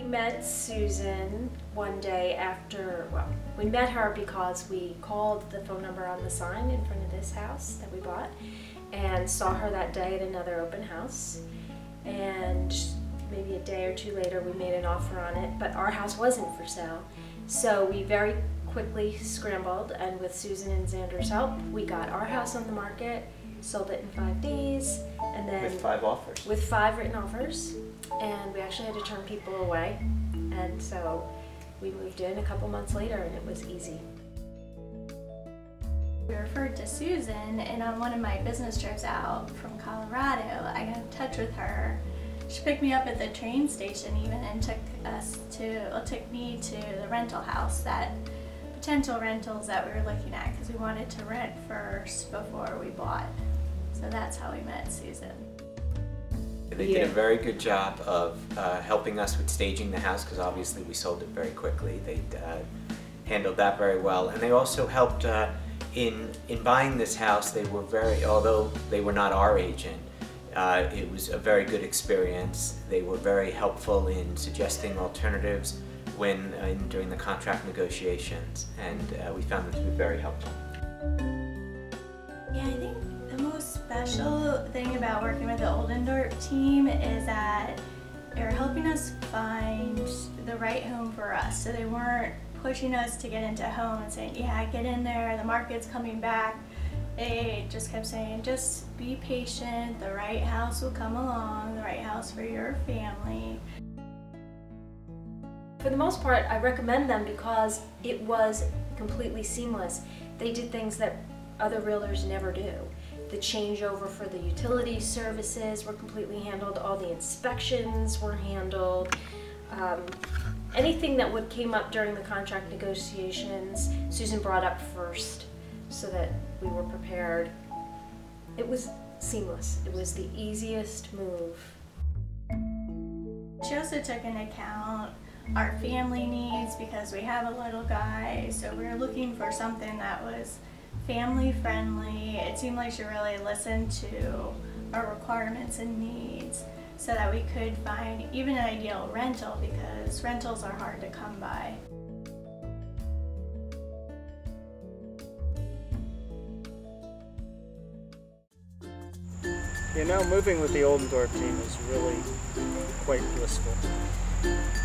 met Susan one day after, well, we met her because we called the phone number on the sign in front of this house that we bought and saw her that day at another open house. And maybe a day or two later we made an offer on it, but our house wasn't for sale. So we very quickly scrambled, and with Susan and Xander's help, we got our house on the market, sold it in 5 days, and then with 5 offers. With 5 written offers, and we actually had to turn people away, and so we moved in a couple months later, and it was easy. We referred to Susan, and on one of my business trips out from Colorado, I got in touch with her. She picked me up at the train station even and took me to the rental house, that potential rentals that we were looking at, because we wanted to rent first before we bought. So that's how we met Susan. They did a very good job of helping us with staging the house, because obviously we sold it very quickly. They handled that very well, and they also helped in buying this house. They were although they were not our agent, it was a very good experience. They were very helpful in suggesting alternatives during the contract negotiations, and we found them to be very helpful. Yeah, I think the most special thing about working with the Oldendorp team is that they're helping us find the right home for us. So they weren't pushing us to get into a home and saying, yeah, get in there, the market's coming back. They just kept saying, just be patient, the right house will come along, the right house for your family. For the most part, I recommend them because it was completely seamless. They did things that other realtors never do. The changeover for the utility services were completely handled, all the inspections were handled. Anything that came up during the contract negotiations, Susan brought up first so that we were prepared. It was seamless. It was the easiest move. She also took into account our family needs, because we have a little guy, so we were looking for something that was family friendly. It seemed like she really listened to our requirements and needs so that we could find even an ideal rental, because rentals are hard to come by. You know, moving with the Oldendorp team is really quite blissful.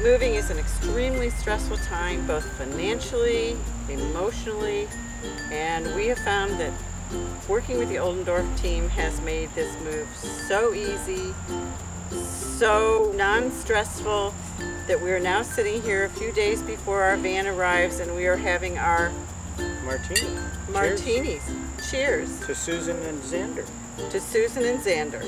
Moving is an extremely stressful time, both financially, emotionally, and we have found that working with the Oldendorp team has made this move so easy, so non-stressful, that we are now sitting here a few days before our van arrives and we are having our martinis. Cheers. To Susan and Xander. To Susan and Xander.